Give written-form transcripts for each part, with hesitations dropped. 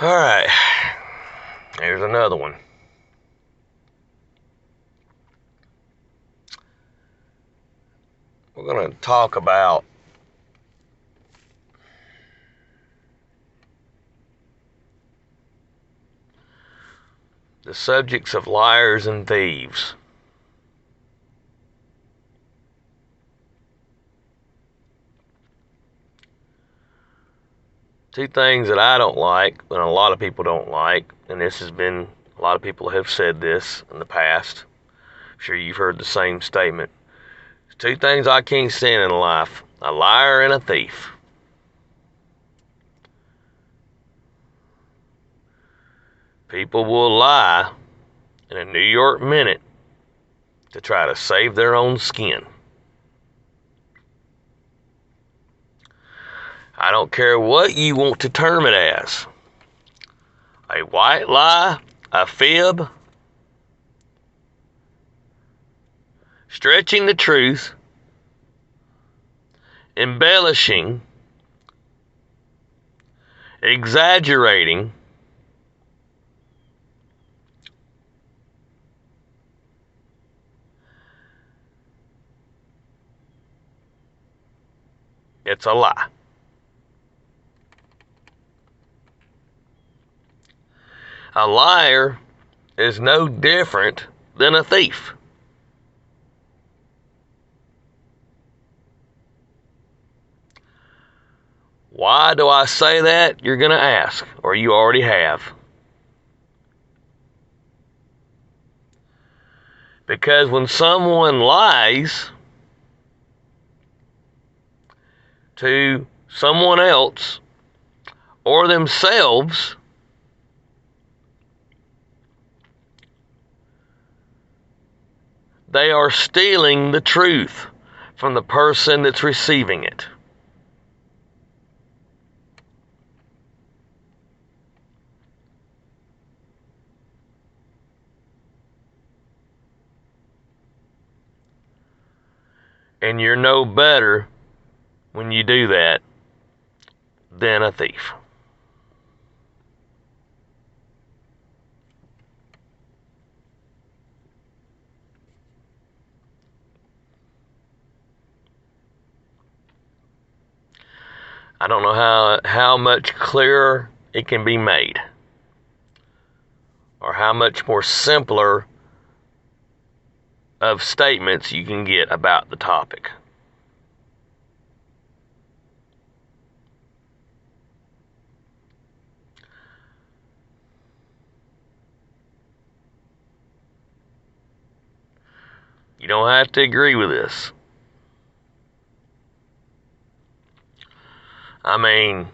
Alright, here's another one. We're going to talk about the subjects of liars and thieves. Two things that I don't like, and a lot of people don't like, and a lot of people have said this in the past. I'm sure you've heard the same statement. Two things I can't stand in life: a liar and a thief. People will lie in a New York minute to try to save their own skin. I don't care what you want to term it as. A white lie, a fib, stretching the truth, embellishing, exaggerating, it's a lie. A liar is no different than a thief. Why do I say that? You're going to ask, or you already have. Because when someone lies to someone else or themselves, they are stealing the truth from the person that's receiving it. And you're no better when you do that than a thief. I don't know how much clearer it can be made, or how much more simpler of statements you can get about the topic. You don't have to agree with this. I mean,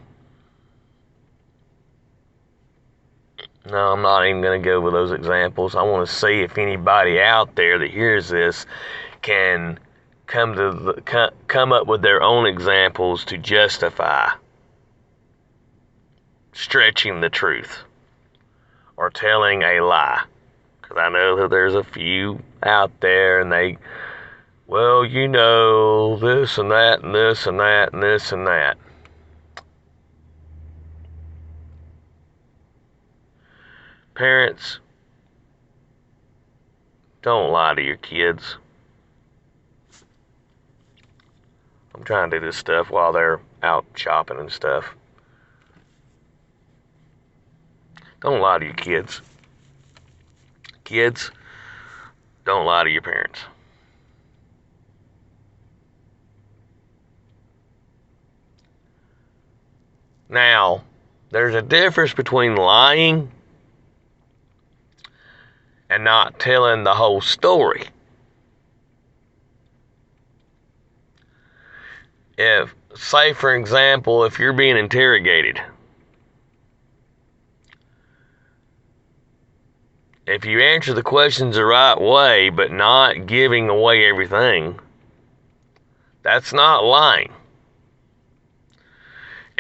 no, I'm not even going to go over those examples. I want to see if anybody out there that hears this can come up with their own examples to justify stretching the truth or telling a lie. Because I know that there's a few out there, and they, well, you know, this and that and this and that and this and that. Parents, don't lie to your kids. I'm trying to do this stuff while they're out shopping and stuff. Don't lie to your kids. Kids, don't lie to your parents. Now, there's a difference between lying and not telling the whole story. If, say for example, if you're being interrogated, if you answer the questions the right way but not giving away everything, that's not lying.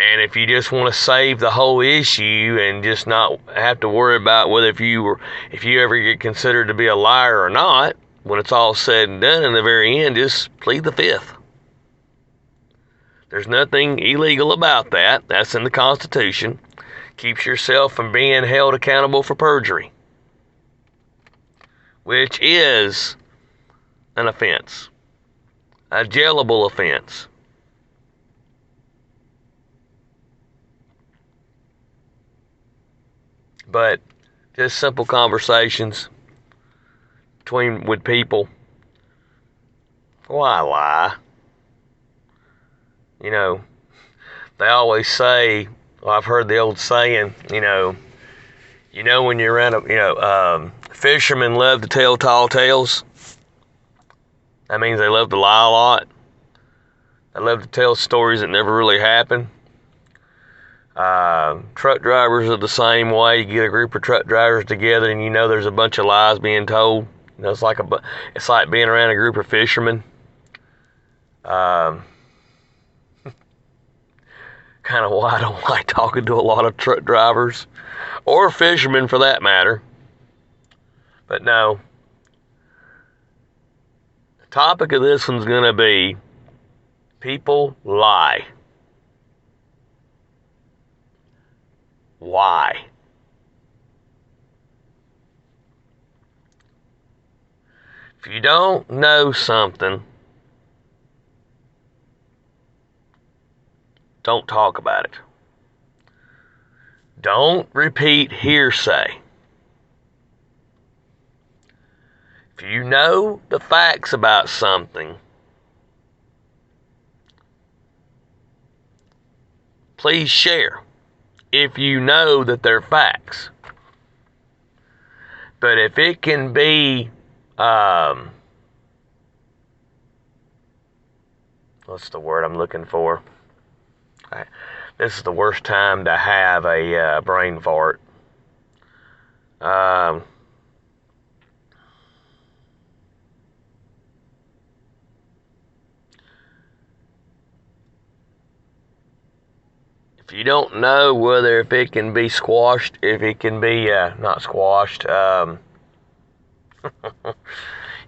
And if you just want to save the whole issue and just not have to worry about whether if you ever get considered to be a liar or not, when it's all said and done in the very end, just plead the fifth. There's nothing illegal about that. That's in the Constitution. keeps yourself from being held accountable for perjury, which is an offense, a jailable offense. But just simple conversations with people. Why lie? You know, they always say, well, I've heard the old saying, when you're around fishermen love to tell tall tales. That means they love to lie a lot. They love to tell stories that never really happened. Truck drivers are the same way. You get a group of truck drivers together, and there's a bunch of lies being told. It's like being around a group of fishermen. Kind of why I don't like talking to a lot of truck drivers, or fishermen for that matter. But no. The topic of this one's going to be people lie. Why? If you don't know something, don't talk about it. Don't repeat hearsay. If you know the facts about something, please share. If you know that they're facts. But if it can be, what's the word I'm looking for? This is the worst time to have a brain fart. If you don't know if it can be squashed, if it can be, not squashed, you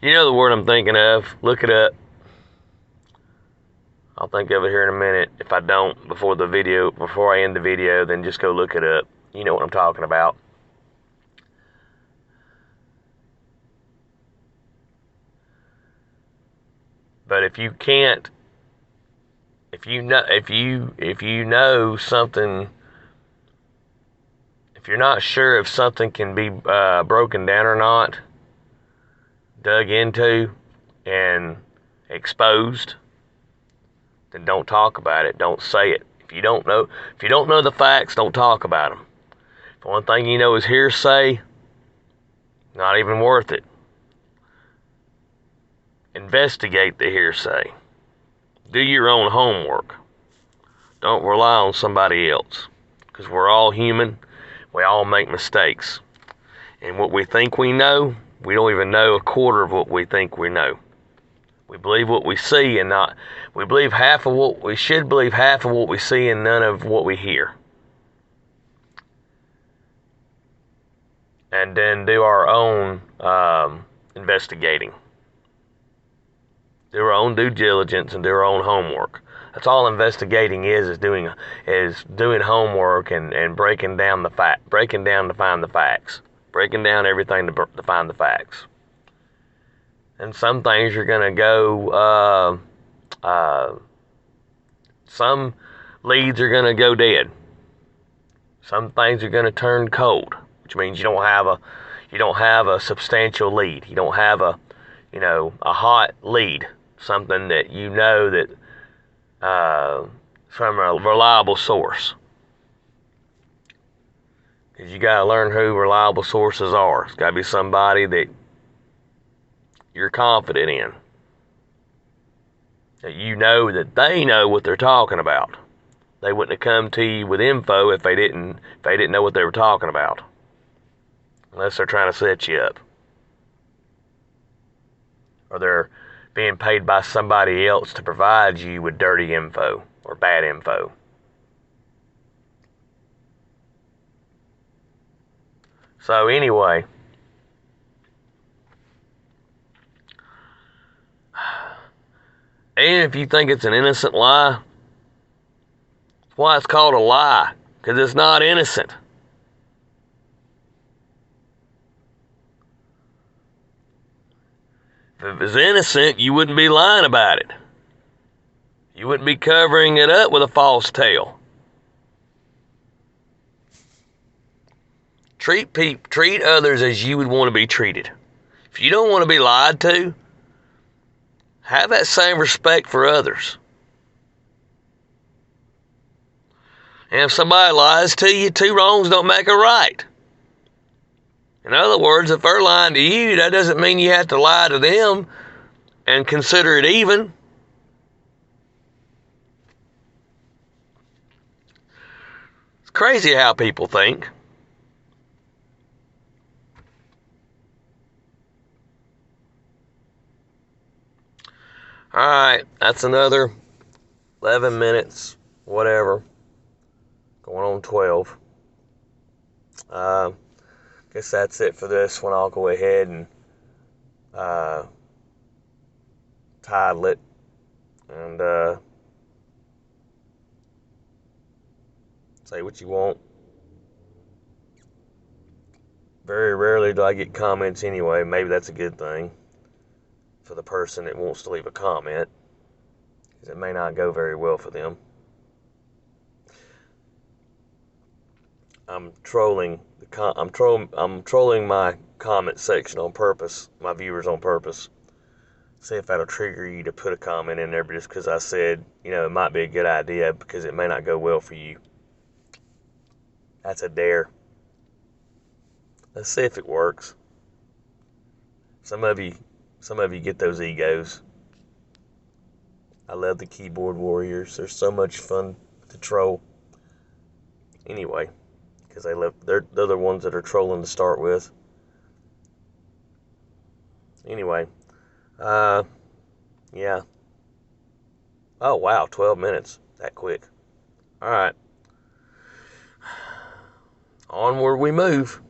know the word I'm thinking of, look it up. I'll think of it here in a minute. If I don't, before I end the video, then just go look it up. You know what I'm talking about. But if you can't, if you know something, if you're not sure if something can be broken down or not, dug into and exposed, then don't talk about it. Don't say it. If you don't know the facts, don't talk about them. If one thing you know is hearsay, not even worth it. Investigate the hearsay. Do your own homework. Don't rely on somebody else. Because we're all human. We all make mistakes. And what we think we know, we don't even know a quarter of what we think we know. We believe what we see and we believe half of what we should believe, half of what we see and none of what we hear. And then do our own investigating. Do our own due diligence and do our own homework. That's all investigating is doing homework and breaking down to find the facts. Breaking down everything to find the facts. And some things are going to go, some leads are going to go dead. Some things are going to turn cold, which means you don't have a substantial lead. You don't have a hot lead, something that from a reliable source. Because you got to learn who reliable sources are. It's got to be somebody that you're confident in. That you know that they know what they're talking about. They wouldn't have come to you with info if they didn't know what they were talking about. Unless they're trying to set you up. Or they're being paid by somebody else to provide you with dirty info or bad info. So anyway, and if you think it's an innocent lie, that's why it's called a lie. because it's not innocent. If it was innocent, you wouldn't be lying about it. You wouldn't be covering it up with a false tale. Treat others as you would want to be treated. If you don't want to be lied to, have that same respect for others. And if somebody lies to you, two wrongs don't make a right. In other words, if they're lying to you, that doesn't mean you have to lie to them and consider it even. It's crazy how people think. Alright, that's another 11 minutes, whatever. Going on 12. Guess that's it for this one. I'll go ahead and title it. And say what you want. Very rarely do I get comments anyway. Maybe that's a good thing for the person that wants to leave a comment, because it may not go very well for them. I'm trolling my comment section on purpose, my viewers on purpose. See if that'll trigger you to put a comment in there, but just because I said, it might be a good idea because it may not go well for you. That's a dare. Let's see if it works. Some of you get those egos. I love the keyboard warriors. They're so much fun to troll. Anyway, because they're the ones that are trolling to start with. Anyway, yeah. Oh wow, 12 minutes. That quick. All right. Onward we move.